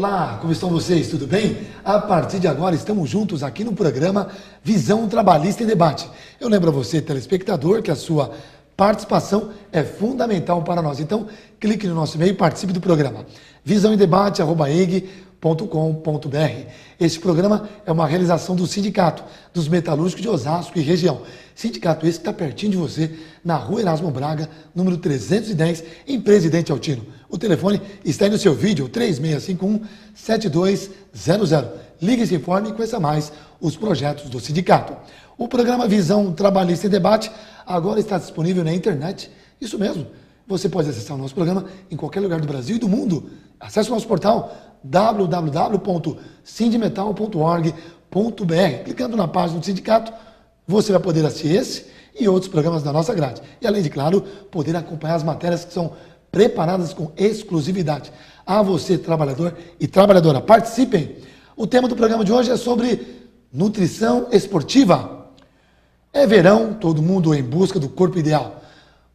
Olá, como estão vocês? Tudo bem? A partir de agora estamos juntos aqui no programa Visão Trabalhista em Debate. Eu lembro a você, telespectador, que a sua participação é fundamental para nós. Então, clique no nosso e-mail e participe do programa visãoemdebate@eg.com.br. Este programa é uma realização do Sindicato dos Metalúrgicos de Osasco e região. Sindicato esse que está pertinho de você, na Rua Erasmo Braga, número 310, em Presidente Altino. O telefone está aí no seu vídeo, 3651-7200. Ligue e se informe e conheça mais os projetos do sindicato. O programa Visão Trabalhista em Debate agora está disponível na internet. Isso mesmo, você pode acessar o nosso programa em qualquer lugar do Brasil e do mundo. Acesse o nosso portal www.sindimetal.org.br. Clicando na página do sindicato, você vai poder assistir esse e outros programas da nossa grade. E além de, claro, poder acompanhar as matérias que são preparadas com exclusividade. A você, trabalhador e trabalhadora, participem! O tema do programa de hoje é sobre nutrição esportiva. É verão, todo mundo em busca do corpo ideal.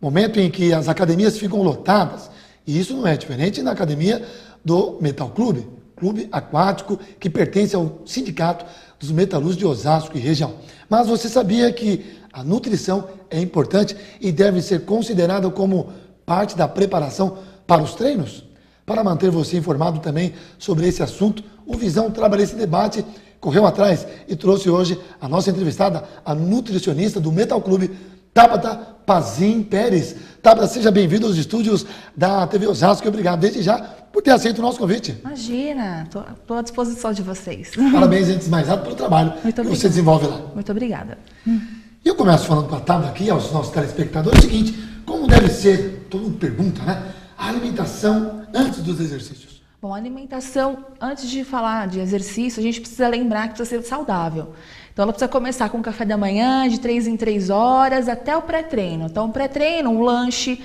Momento em que as academias ficam lotadas. E isso não é diferente na academia do Metal Clube, clube aquático que pertence ao Sindicato dos Metalúrgicos de Osasco e região. Mas você sabia que a nutrição é importante e deve ser considerada como parte da preparação para os treinos? Para manter você informado também sobre esse assunto, o Visão Trabalhista em Debate correu atrás e trouxe hoje a nossa entrevistada, a nutricionista do Metal Clube, Tabata Pazin Pérez. Tabata, seja bem-vindo aos estúdios da TV Osasco e obrigado desde já por ter aceito o nosso convite. Imagina, estou à disposição de vocês. Parabéns, antes de mais nada, pelo trabalho que você desenvolve lá. Muito obrigada. E eu começo falando com a Tabata aqui, aos nossos telespectadores, o seguinte: como deve ser, todo mundo pergunta, né? A alimentação antes dos exercícios. Bom, a alimentação, antes de falar de exercício, a gente precisa lembrar que precisa ser saudável. Então, ela precisa começar com o café da manhã, de 3 em 3 horas, até o pré-treino. Então, o pré-treino, um lanche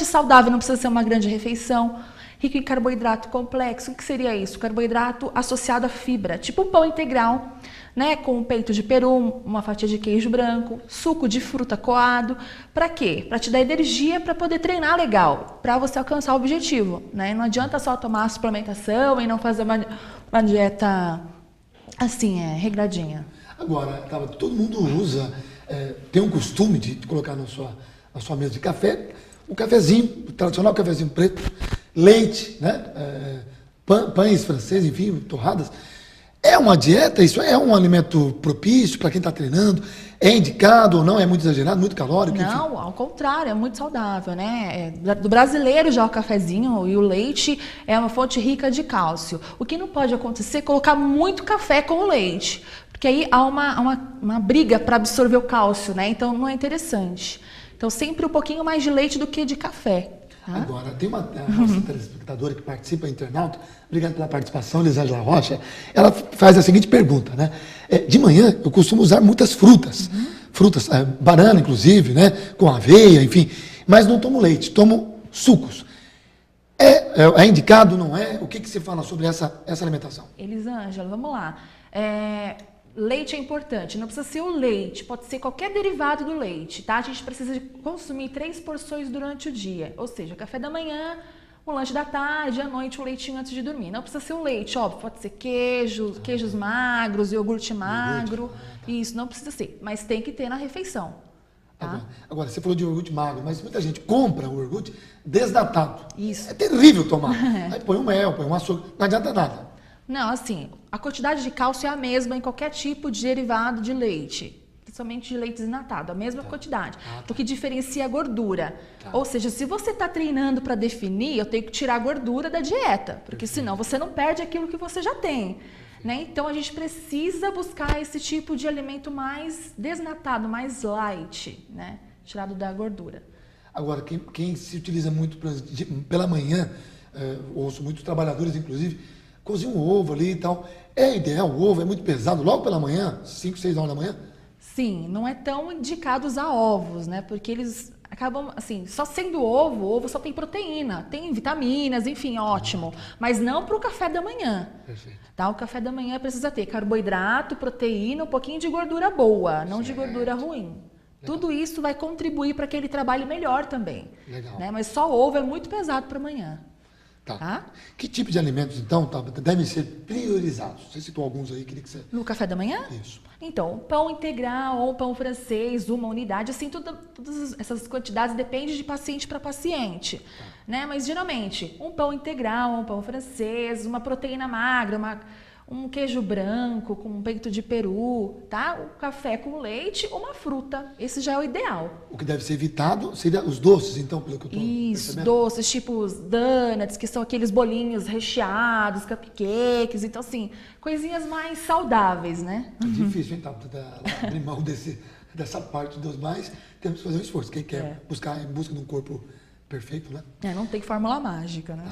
saudável, não precisa ser uma grande refeição, rico em carboidrato complexo. O que seria isso? Carboidrato associado à fibra, tipo um pão integral, né, com um peito de peru, uma fatia de queijo branco, suco de fruta coado. Para quê? Para te dar energia para poder treinar legal, para você alcançar o objetivo, né? Não adianta só tomar a suplementação e não fazer uma dieta assim, regradinha. Agora, todo mundo usa, tem um costume de colocar na sua mesa de café, um cafezinho, o tradicional cafezinho preto, leite, né? Pães franceses, enfim, torradas. É uma dieta? Isso é um alimento propício para quem está treinando? É indicado ou não? É muito exagerado, muito calórico? Não, enfim. Ao contrário, é muito saudável, né? Do brasileiro já o cafezinho e o leite é uma fonte rica de cálcio. O que não pode acontecer é colocar muito café com o leite, porque aí há uma briga para absorver o cálcio, né? Então não é interessante. Então sempre um pouquinho mais de leite do que de café. Tá? Agora, tem uma nossa telespectadora que participa, internauta, obrigado pela participação, Elisângela Rocha, ela faz a seguinte pergunta, né? De manhã eu costumo usar muitas frutas, banana inclusive, né? Com aveia, enfim, mas não tomo leite, tomo sucos. É indicado, não é? O que você fala sobre essa alimentação? Elisângela, vamos lá. Leite é importante, não precisa ser o leite, pode ser qualquer derivado do leite, tá? A gente precisa de consumir 3 porções durante o dia, ou seja, café da manhã, um lanche da tarde, à noite um leitinho antes de dormir. Não precisa ser o leite, óbvio, pode ser queijos magros, iogurte magro, isso não precisa ser, mas tem que ter na refeição. Tá? Agora, você falou de iogurte magro, mas muita gente compra o iogurte desnatado. Isso. É terrível tomar. Aí põe um mel, põe um açúcar, não adianta nada. Não, assim, a quantidade de cálcio é a mesma em qualquer tipo de derivado de leite, principalmente de leite desnatado, a mesma quantidade. O que diferencia é a gordura. Ou seja, se você está treinando para definir, eu tenho que tirar a gordura da dieta, porque senão você não perde aquilo que você já tem. Né? Então a gente precisa buscar esse tipo de alimento mais desnatado, mais light, né? Tirado da gordura. Agora, quem se utiliza muito pela manhã, ouço muitos trabalhadores, inclusive, cozinha um ovo ali e tal. É ideal, o ovo é muito pesado logo pela manhã, 5, 6 horas da manhã? Sim, não é tão indicado usar ovos, né? Porque eles acabam, assim, só sendo ovo, o ovo só tem proteína, tem vitaminas, enfim, ótimo. Mas não para o café da manhã. Perfeito. Tá? O café da manhã precisa ter carboidrato, proteína, um pouquinho de gordura boa, não de gordura ruim. Legal. Tudo isso vai contribuir para que ele trabalhe melhor também. Legal. Né? Mas só ovo é muito pesado para amanhã. Tá? Que tipo de alimentos, então, Tabata, devem ser priorizados? Você citou alguns aí, queria que você... No café da manhã? Isso. Então, pão integral ou pão francês, uma unidade, assim, todas essas quantidades dependem de paciente para paciente, né? Mas, geralmente, um pão integral, um pão francês, uma proteína magra, um queijo branco com um peito de peru, tá? O café com leite, uma fruta. Esse já é o ideal. O que deve ser evitado seria os doces, então, pelo que eu estou Isso, percebendo? doces, tipo os donuts, que são aqueles bolinhos recheados, cupcakes. Então, assim, coisinhas mais saudáveis, né? É difícil, hein, abrir mão dessa parte dos mais, temos que fazer um esforço. Quem quer buscar em busca de um corpo perfeito, né? Não tem fórmula mágica, né?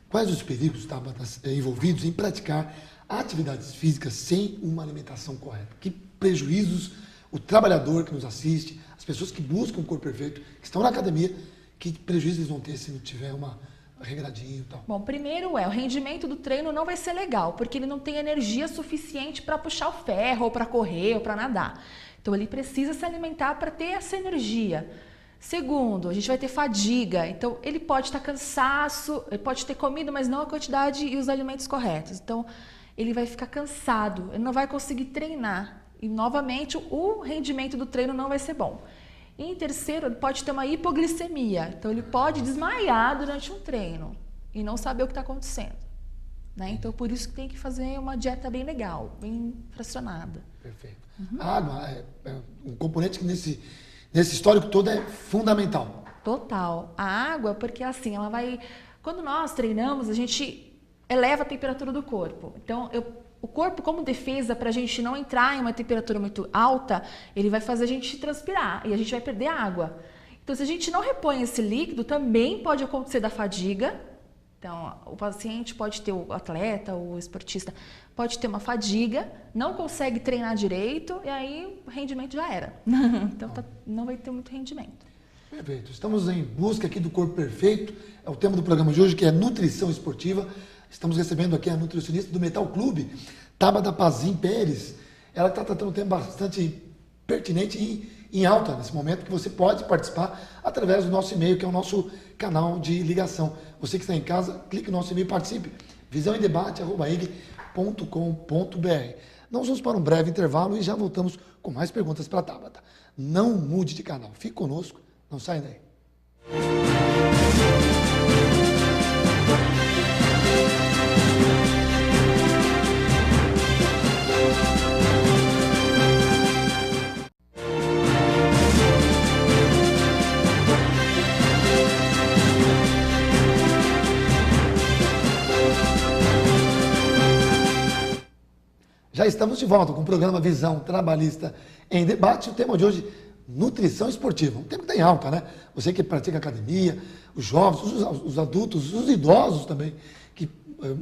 Quais os perigos, Tabata, envolvidos em praticar atividades físicas sem uma alimentação correta? Que prejuízos o trabalhador que nos assiste, as pessoas que buscam um corpo perfeito, que estão na academia, que prejuízos eles vão ter se não tiver uma regradinha e tal? Bom, primeiro o rendimento do treino não vai ser legal, porque ele não tem energia suficiente para puxar o ferro, ou para correr, ou para nadar. Então ele precisa se alimentar para ter essa energia. Segundo, a gente vai ter fadiga, então ele pode estar cansaço, ele pode ter comido, mas não a quantidade e os alimentos corretos. Então ele vai ficar cansado, ele não vai conseguir treinar e novamente o rendimento do treino não vai ser bom. E em terceiro, ele pode ter uma hipoglicemia, então ele pode desmaiar durante um treino e não saber o que está acontecendo, né? Então por isso que tem que fazer uma dieta bem legal, bem fracionada. Perfeito. A água é um componente que nesse histórico todo é fundamental. Total. A água, porque assim, ela vai... Quando nós treinamos, a gente eleva a temperatura do corpo. Então, o corpo, como defesa, para a gente não entrar em uma temperatura muito alta, ele vai fazer a gente transpirar e a gente vai perder água. Então, se a gente não repõe esse líquido, também pode acontecer da fadiga. Então, o paciente pode ter, o atleta, o esportista, pode ter uma fadiga, não consegue treinar direito e aí o rendimento já era. Então, não vai ter muito rendimento. Perfeito. Estamos em busca aqui do corpo perfeito. É o tema do programa de hoje, que é nutrição esportiva. Estamos recebendo aqui a nutricionista do Metal Clube, Tabata Pazin Pérez. Ela está tratando um tema bastante pertinente e em alta nesse momento, que você pode participar através do nosso e-mail, que é o nosso canal de ligação. Você que está em casa, clique no nosso e-mail e participe. visãoemdebate@ig.com.br. Nós vamos para um breve intervalo e já voltamos com mais perguntas para a Tabata. Não mude de canal. Fique conosco, não saia daí. Já estamos de volta com o programa Visão Trabalhista em Debate. O tema de hoje, nutrição esportiva. Um tema que está em alta, né? Você que pratica academia, os jovens, os adultos, os idosos também, que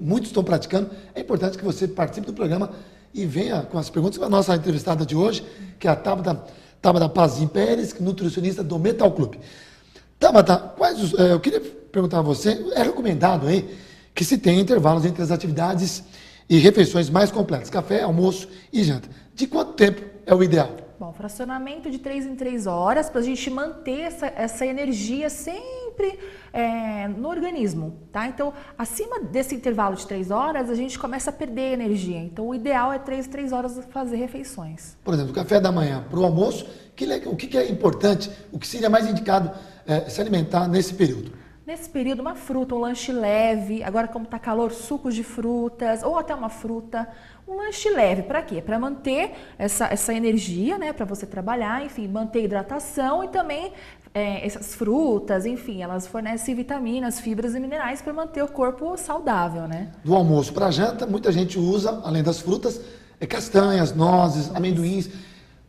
muitos estão praticando. É importante que você participe do programa e venha com as perguntas. A nossa entrevistada de hoje, que é a Tabata Pazin Pérez, nutricionista do Metal Clube. Tabata, eu queria perguntar a você, é recomendado aí que se tenha intervalos entre as atividades e refeições mais completas, café, almoço e janta. De quanto tempo é o ideal? Bom, fracionamento de 3 em 3 horas para a gente manter essa energia sempre no organismo, tá? Então, acima desse intervalo de 3 horas, a gente começa a perder energia. Então, o ideal é 3 em 3 horas fazer refeições. Por exemplo, o café da manhã para o almoço, o que é importante, o que seria mais indicado se alimentar nesse período? Nesse período, uma fruta, um lanche leve, agora como está calor, sucos de frutas, ou até uma fruta. Um lanche leve, para quê? Para manter essa energia, né? Para você trabalhar, enfim, manter a hidratação e também essas frutas, enfim, elas fornecem vitaminas, fibras e minerais para manter o corpo saudável, né? Do almoço para a janta, muita gente usa, além das frutas, castanhas, nozes, amendoins.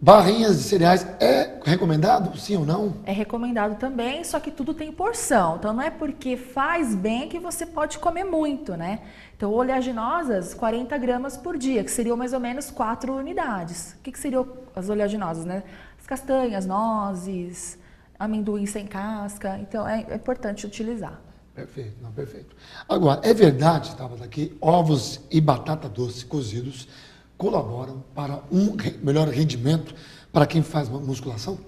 Barrinhas de cereais é recomendado, sim ou não? É recomendado também, só que tudo tem porção. Então não é porque faz bem que você pode comer muito, né? Então oleaginosas, 40 gramas por dia, que seriam mais ou menos 4 unidades. O que seriam as oleaginosas, né? As castanhas, nozes, amendoim sem casca. Então é importante utilizar. Perfeito, não, perfeito. Agora, é verdade, Tabata, que ovos e batata doce cozidos colaboram para um melhor rendimento para quem faz musculação?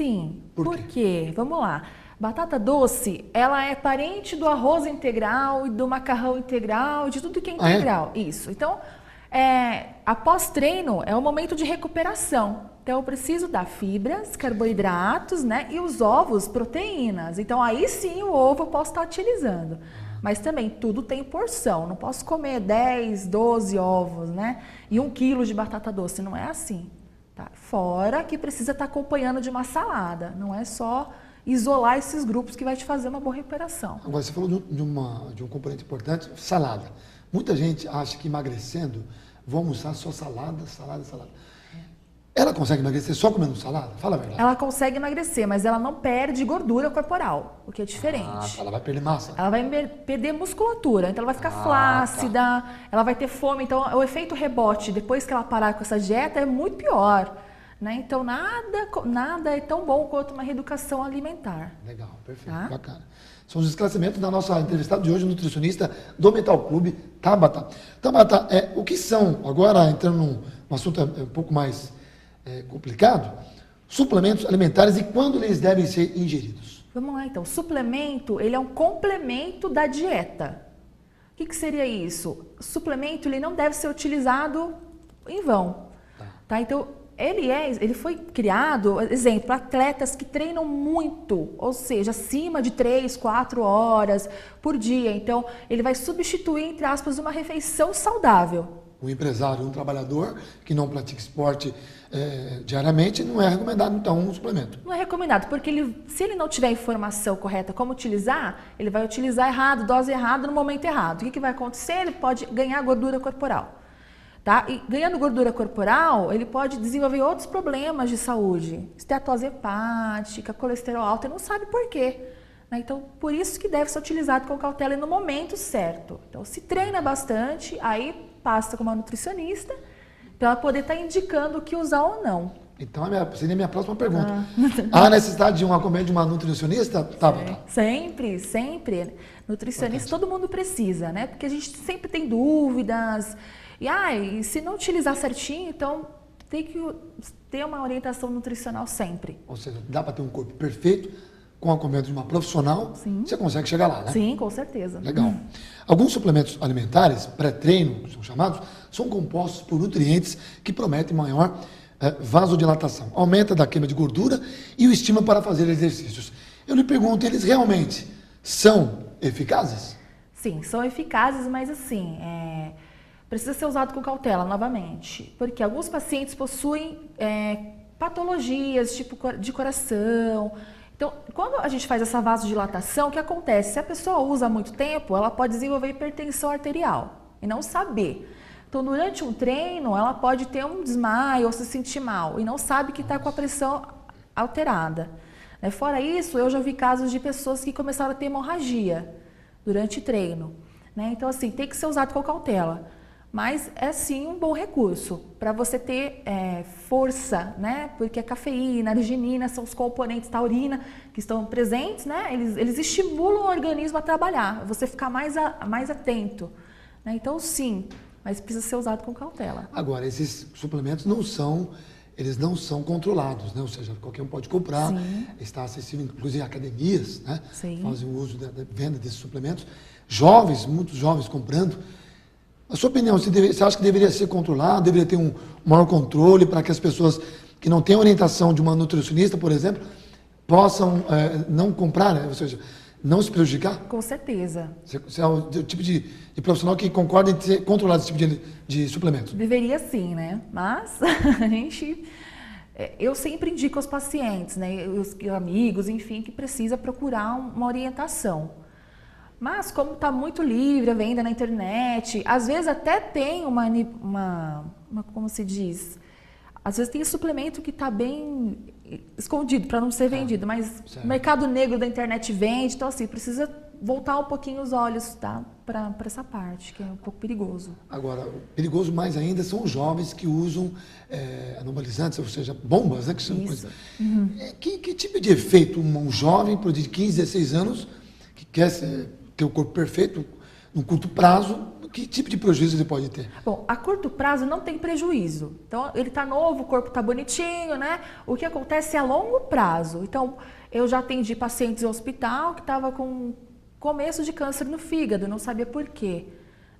Sim. Por quê? Vamos lá. Batata doce, ela é parente do arroz integral e do macarrão integral, de tudo que é integral. Isso. Então, após treino, é um momento de recuperação. Então, eu preciso dar fibras, carboidratos, né? E os ovos, proteínas. Então, aí sim o ovo eu posso estar utilizando. Mas também, tudo tem porção. Não posso comer 10, 12 ovos, né? E 1 quilo de batata doce. Não é assim. Tá? Fora que precisa estar acompanhando de uma salada. Não é só isolar esses grupos que vai te fazer uma boa recuperação. Agora, você falou de um componente importante, salada. Muita gente acha que emagrecendo, vou almoçar só salada, salada, salada. Ela consegue emagrecer só comendo salada? Fala a verdade. Ela consegue emagrecer, mas ela não perde gordura corporal, o que é diferente. Ela vai perder massa. Ela vai perder musculatura, então ela vai ficar flácida, ela vai ter fome. Então, o efeito rebote, depois que ela parar com essa dieta, é muito pior. Né? Então, nada é tão bom quanto uma reeducação alimentar. Legal, perfeito, bacana. São os esclarecimentos da nossa entrevistada de hoje, nutricionista do Mental Clube, Tabata. Tabata, o que são, agora entrando num assunto um pouco mais complicado, suplementos alimentares e quando eles devem ser ingeridos? Vamos lá, então. Suplemento, ele é um complemento da dieta. O que seria isso? O suplemento, ele não deve ser utilizado em vão. Tá? Então, ele foi criado, exemplo, para atletas que treinam muito, ou seja, acima de 3, 4 horas por dia. Então, ele vai substituir, entre aspas, uma refeição saudável. Um empresário, um trabalhador que não pratica esporte diariamente, não é recomendado, então, um suplemento. Não é recomendado, porque se ele não tiver a informação correta como utilizar, ele vai utilizar errado, dose errada, no momento errado. O que vai acontecer? Ele pode ganhar gordura corporal. Tá? E ganhando gordura corporal, ele pode desenvolver outros problemas de saúde, esteatose hepática, colesterol alto, ele não sabe por quê. Né? Então, por isso que deve ser utilizado com cautela e no momento certo. Então, se treina bastante, aí passa com uma nutricionista, para ela poder estar indicando o que usar ou não. Então, seria a minha próxima pergunta. Há necessidade de um acompanhamento de uma nutricionista? Tá. Sempre. Nutricionista todo mundo precisa, né? Porque a gente sempre tem dúvidas. E se não utilizar certinho, então tem que ter uma orientação nutricional sempre. Ou seja, dá para ter um corpo perfeito, com acompanhamento de uma profissional, Sim. Você consegue chegar lá, né? Sim, com certeza. Legal. Alguns suplementos alimentares, pré-treino, são chamados, são compostos por nutrientes que prometem maior vasodilatação, aumenta da queima de gordura e o estímulo para fazer exercícios. Eu lhe pergunto, eles realmente são eficazes? Sim, são eficazes, mas assim, precisa ser usado com cautela novamente, porque alguns pacientes possuem patologias, tipo de coração. Então, quando a gente faz essa vasodilatação, o que acontece? Se a pessoa usa há muito tempo, ela pode desenvolver hipertensão arterial e não saber. Então, durante um treino, ela pode ter um desmaio ou se sentir mal e não sabe que está com a pressão alterada. Fora isso, eu já vi casos de pessoas que começaram a ter hemorragia durante treino. Então, assim, tem que ser usado com cautela. Mas é sim um bom recurso para você ter força, né? Porque a cafeína, a arginina são os componentes taurina que estão presentes, né? Eles estimulam o organismo a trabalhar, você ficar mais atento. Né? Então, sim, mas precisa ser usado com cautela. Agora, esses suplementos não são controlados, né? Ou seja, qualquer um pode comprar, Sim. Está acessível, inclusive academias, né? Sim. Fazem o uso da venda desses suplementos. Jovens, muitos jovens comprando. A sua opinião, você acha que deveria ser controlado, deveria ter um maior controle para que as pessoas que não têm orientação de uma nutricionista, por exemplo, possam não comprar, né? Ou seja, não se prejudicar? Com certeza. Você é o tipo de profissional que concorda em ser controlado esse tipo de suplemento? Deveria sim, né? Mas eu sempre indico aos pacientes, né? Os amigos, enfim, que precisa procurar uma orientação. Mas como está muito livre a venda na internet, às vezes até tem como se diz, às vezes tem suplemento que está bem escondido para não ser vendido, mas o mercado negro da internet vende, então assim, precisa voltar um pouquinho os olhos, tá, para essa parte, que é um pouco perigoso. Agora, perigoso mais ainda são os jovens que usam anabolizantes, ou seja, bombas, né? Que são coisas. Que tipo de efeito um jovem de 15, 16 anos, que quer ter o corpo perfeito, no curto prazo, que tipo de prejuízo ele pode ter? Bom, a curto prazo não tem prejuízo. Então, ele está novo, o corpo está bonitinho, né? O que acontece é a longo prazo. Então, eu já atendi pacientes em hospital que estavam com começo de câncer no fígado, não sabia por quê.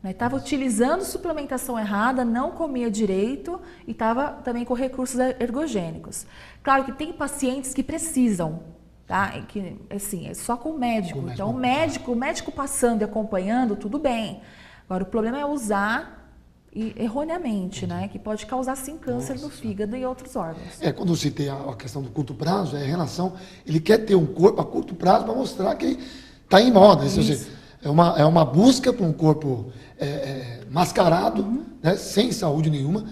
Estava utilizando suplementação errada, não comia direito e estava também com recursos ergogênicos. Claro que tem pacientes que precisam, tá? Que, assim, é só com o médico. Então, o médico passando e acompanhando, tudo bem. Agora, o problema é usar erroneamente, né? Que pode causar, sim, câncer no fígado e outros órgãos. Quando eu citei a questão do curto prazo, é em relação, ele quer ter um corpo a curto prazo para mostrar que ele está em moda. Ou seja, é uma busca por um corpo mascarado, né? Sem saúde nenhuma,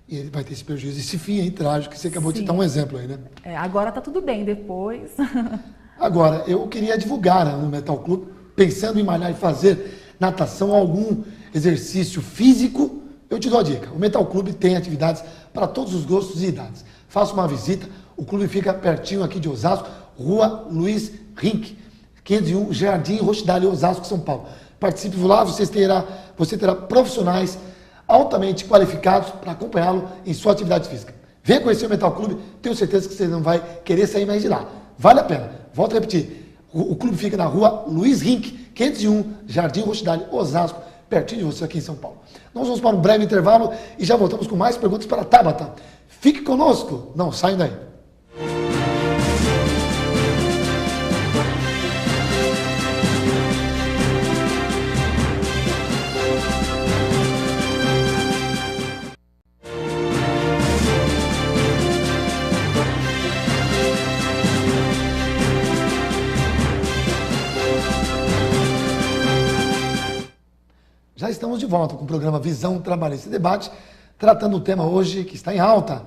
e ele vai ter esse prejuízo, esse fim aí trágico, que você acabou de citar um exemplo aí, né? Agora está tudo bem, depois... Agora, eu queria divulgar, né, no Metal Clube, pensando em malhar e fazer natação, algum exercício físico, eu te dou a dica. O Metal Clube tem atividades para todos os gostos e idades. Faça uma visita, o clube fica pertinho aqui de Osasco, Rua Luiz Rink, 501, Jardim Rochdale, Osasco, São Paulo. Participe lá, você terá profissionais altamente qualificados para acompanhá-lo em sua atividade física. Venha conhecer o Metal Clube, tenho certeza que você não vai querer sair mais de lá. Vale a pena. Volto a repetir. O clube fica na Rua Luiz Rink, 501, Jardim Rochdale, Osasco, pertinho de você aqui em São Paulo. Nós vamos para um breve intervalo e já voltamos com mais perguntas para a Tabata. Fique conosco, não saiam daí. Já estamos de volta com o programa Visão Trabalhista e Debate, tratando o tema hoje que está em alta,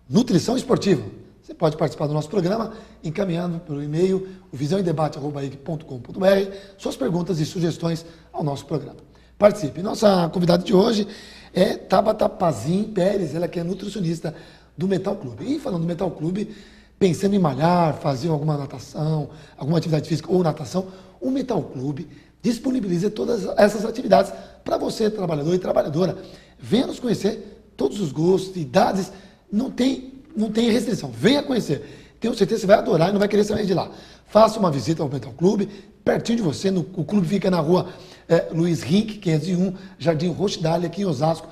nutrição esportiva. Você pode participar do nosso programa encaminhando pelo e-mail visãoemdebate@ig.com.br suas perguntas e sugestões ao nosso programa. Participe. Nossa convidada de hoje é Tabata Pazin Pérez, ela que é nutricionista do Metal Clube. E falando do Metal Clube, pensando em malhar, fazer alguma natação, alguma atividade física ou natação, o Metal Clube disponibiliza todas essas atividades para você, trabalhador e trabalhadora. Venha nos conhecer, todos os gostos, idades, não tem restrição. Venha conhecer. Tenho certeza que você vai adorar e não vai querer sair de lá. Faça uma visita ao Metal Clube, pertinho de você. O clube fica na Rua Luiz Rink, 501, Jardim Rochdale, aqui em Osasco,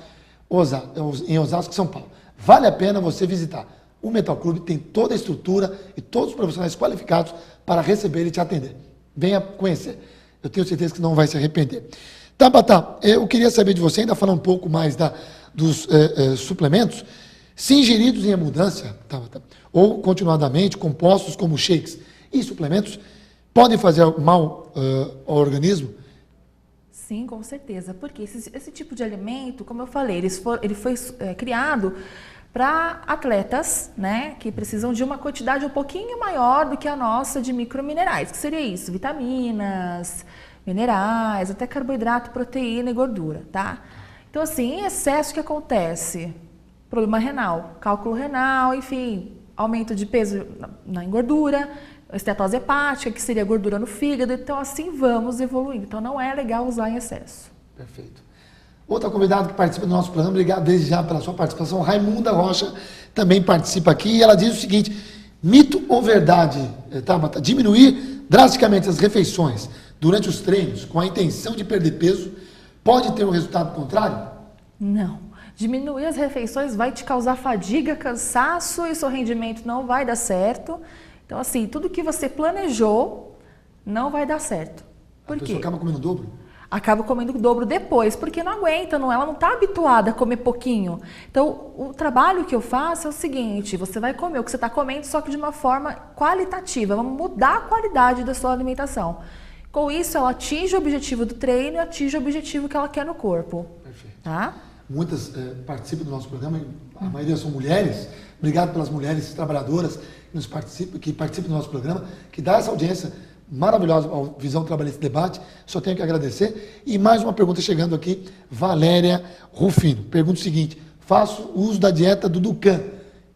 São Paulo. Vale a pena você visitar. O Metal Clube tem toda a estrutura e todos os profissionais qualificados para receber e te atender. Venha conhecer. Eu tenho certeza que não vai se arrepender. Tabata, eu queria saber de você, ainda falar um pouco mais dos suplementos, se ingeridos em abundância, Tabata, ou continuadamente, compostos como shakes e suplementos, podem fazer mal ao organismo? Sim, com certeza, porque esse tipo de alimento, como eu falei, ele foi criado para atletas, né, que precisam de uma quantidade um pouquinho maior do que a nossa de microminerais, que seria isso, vitaminas, minerais, até carboidrato, proteína e gordura, tá? Então, assim, em excesso, o que acontece? Problema renal, cálculo renal, enfim, aumento de peso na gordura, estetose hepática, que seria gordura no fígado, então assim vamos evoluindo. Então, não é legal usar em excesso. Perfeito. Outra convidada que participa do nosso programa, obrigado desde já pela sua participação, Raimunda Rocha, também participa aqui, e ela diz o seguinte: mito ou verdade, Tabata, diminuir drasticamente as refeições durante os treinos com a intenção de perder peso pode ter um resultado contrário? Não. Diminuir as refeições vai te causar fadiga, cansaço e seu rendimento não vai dar certo. Então, assim, tudo que você planejou não vai dar certo. Por quê? A pessoa acaba comendo o dobro? Acaba comendo o dobro depois, porque não aguenta, ela não está habituada a comer pouquinho. Então, o trabalho que eu faço é o seguinte: você vai comer o que você está comendo, só que de uma forma qualitativa. Vamos mudar a qualidade da sua alimentação. Com isso, ela atinge o objetivo do treino e atinge o objetivo que ela quer no corpo. Perfeito. Tá? Muitas participam do nosso programa, a maioria são mulheres. Obrigado pelas mulheres trabalhadoras que participam do nosso programa, que dá essa audiência maravilhosa ao Visão Trabalhista e Debate. Só tenho que agradecer. E mais uma pergunta chegando aqui, Valéria Rufino. Pergunta o seguinte: faço uso da dieta do Ducan.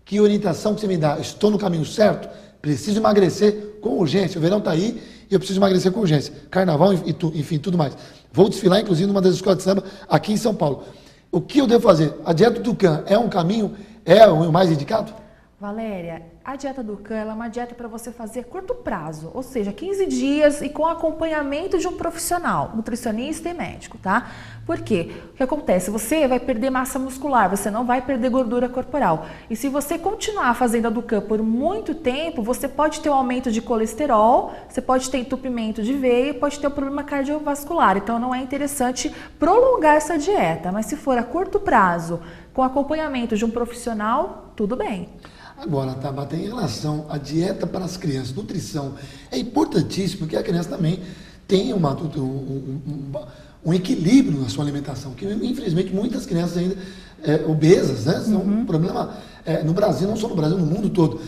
Que orientação que você me dá? Estou no caminho certo? Preciso emagrecer com urgência. O verão está aí e eu preciso emagrecer com urgência. Carnaval, enfim, tudo mais. Vou desfilar, inclusive, numa das escolas de samba aqui em São Paulo. O que eu devo fazer? A dieta do Tucan é um caminho, é o mais indicado? Valéria, a dieta do Can é uma dieta para você fazer a curto prazo, ou seja, 15 dias e com acompanhamento de um profissional, nutricionista e médico, tá? Por quê? O que acontece? Você vai perder massa muscular, você não vai perder gordura corporal. E se você continuar fazendo a do Can por muito tempo, você pode ter um aumento de colesterol, você pode ter entupimento de veia, pode ter um problema cardiovascular. Então não é interessante prolongar essa dieta, mas se for a curto prazo, com acompanhamento de um profissional, tudo bem. Agora, Tabata, em relação à dieta para as crianças, nutrição, é importantíssimo porque a criança também tem um equilíbrio na sua alimentação, que infelizmente muitas crianças ainda obesas, né, são um problema no Brasil, não só no Brasil, no mundo todo.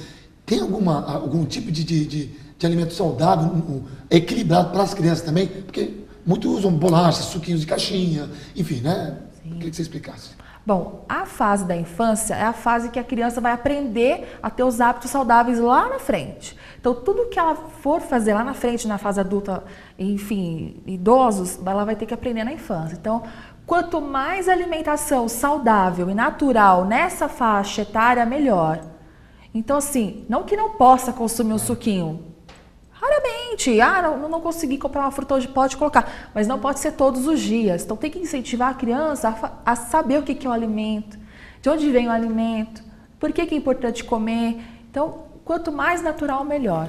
Tem algum tipo de alimento saudável, equilibrado para as crianças também? Porque muitos usam bolachas, suquinhos de caixinha, enfim, né? Sim. Queria que você explicasse. Bom, a fase da infância é a fase que a criança vai aprender a ter os hábitos saudáveis lá na frente. Então, tudo que ela for fazer lá na frente, na fase adulta, enfim, idosos, ela vai ter que aprender na infância. Então, quanto mais alimentação saudável e natural nessa faixa etária, melhor. Então, assim, não que não possa consumir um suquinho. Raramente, não consegui comprar uma fruta hoje, pode colocar, mas não pode ser todos os dias. Então tem que incentivar a criança a saber o que é o alimento, de onde vem o alimento, por que é importante comer. Então, quanto mais natural, melhor.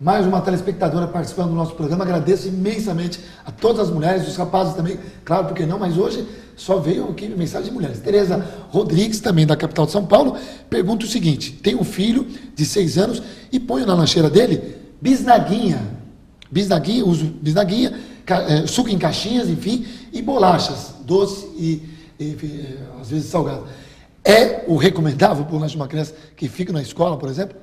Mais uma telespectadora participando do nosso programa, agradeço imensamente a todas as mulheres, os rapazes também, claro, porque não, mas hoje só veio aqui mensagem de mulheres. Tereza Rodrigues, também da capital de São Paulo, pergunta o seguinte: tem um filho de 6 anos e ponho na lancheira dele bisnaguinha, uso bisnaguinha, suco em caixinhas, enfim, e bolachas, doce e às vezes salgado. É o recomendável para o lanche de uma criança que fica na escola, por exemplo?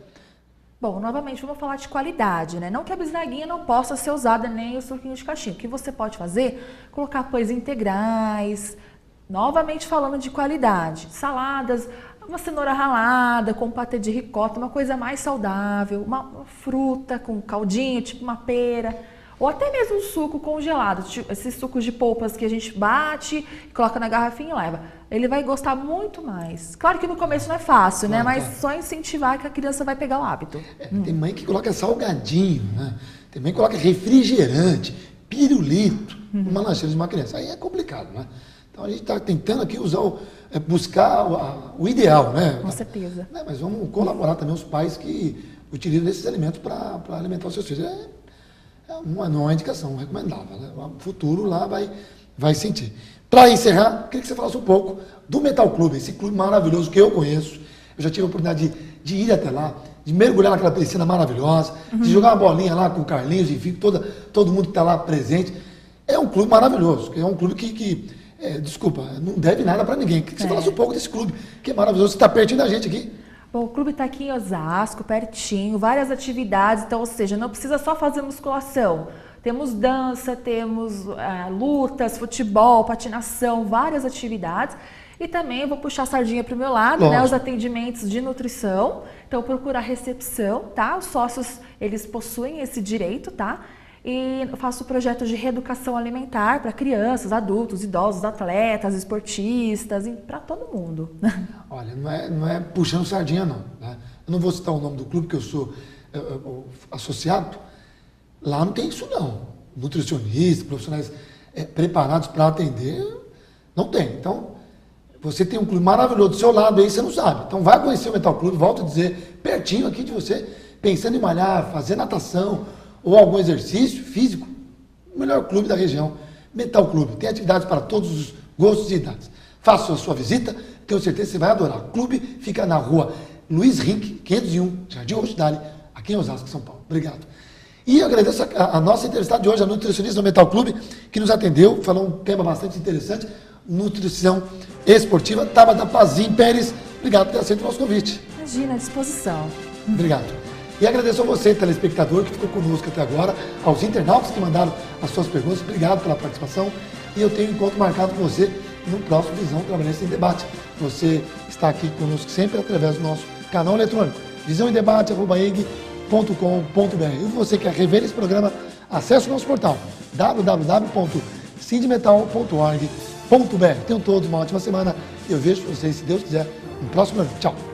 Bom, novamente, vamos falar de qualidade, né? Não que a bisnaguinha não possa ser usada nem o suquinho de caixinha. O que você pode fazer? Colocar pães integrais, novamente falando de qualidade, saladas, uma cenoura ralada com patê de ricota, uma coisa mais saudável, uma fruta com caldinho, tipo uma pera, ou até mesmo um suco congelado, tipo esses sucos de polpas que a gente bate, coloca na garrafinha e leva. Ele vai gostar muito mais. Claro que no começo não é fácil, né? Mas só incentivar que a criança vai pegar o hábito. Tem mãe que coloca salgadinho, né? Tem mãe que coloca refrigerante, pirulito, numa lancheira de uma criança. Aí é complicado, né? Então a gente está tentando aqui buscar o ideal, né? Com certeza. Mas vamos colaborar também os pais que utilizam esses alimentos para alimentar os seus filhos. Não é uma indicação recomendável, né? O futuro lá vai sentir. Para encerrar, queria que você falasse um pouco do Metal Clube, esse clube maravilhoso que eu conheço. Eu já tive a oportunidade de ir até lá, de mergulhar naquela piscina maravilhosa, de jogar uma bolinha lá com o Carlinhos, enfim, todo mundo que está lá presente. É um clube maravilhoso, é um clube que desculpa, não deve nada para ninguém. Queria que você falasse um pouco desse clube, que é maravilhoso. Você está pertinho da gente aqui. Bom, o clube está aqui em Osasco, pertinho, várias atividades, então, ou seja, não precisa só fazer musculação. Temos dança, temos lutas, futebol, patinação, várias atividades. E também eu vou puxar a sardinha para o meu lado, né, os atendimentos de nutrição. Então, procurar recepção, tá? Os sócios, eles possuem esse direito, tá? E eu faço projetos de reeducação alimentar para crianças, adultos, idosos, atletas, esportistas, para todo mundo. Olha, não é puxando sardinha, não. Né? Eu não vou citar o nome do clube, que eu sou associado. Lá não tem isso, não. Nutricionistas, profissionais preparados para atender, não tem. Então, você tem um clube maravilhoso do seu lado aí, você não sabe. Então, vai conhecer o Metal Clube, volto a dizer, pertinho aqui de você, pensando em malhar, fazer natação, ou algum exercício físico, o melhor clube da região, Metal Clube. Tem atividades para todos os gostos e idades. Faça a sua visita, tenho certeza que você vai adorar. O clube fica na rua Luiz Rink, 501, Jardim Roxidale, aqui em Osasco, São Paulo. Obrigado. E eu agradeço a nossa entrevistada de hoje, a nutricionista do Metal Clube, que nos atendeu, falou um tema bastante interessante, nutrição esportiva, Tabata Pazim Pérez. Obrigado por ter aceito o nosso convite. Imagina, à disposição. Obrigado. E agradeço a você, telespectador, que ficou conosco até agora, aos internautas que mandaram as suas perguntas. Obrigado pela participação. E eu tenho um encontro marcado com você no próximo Visão Trabalhista em Debate. Você está aqui conosco sempre através do nosso canal eletrônico, visãoemdebate@eg.com.br. E você quer rever esse programa, acesse o nosso portal www.cindmetal.org.br. Tenham todos uma ótima semana e eu vejo vocês, se Deus quiser, no próximo programa. Tchau!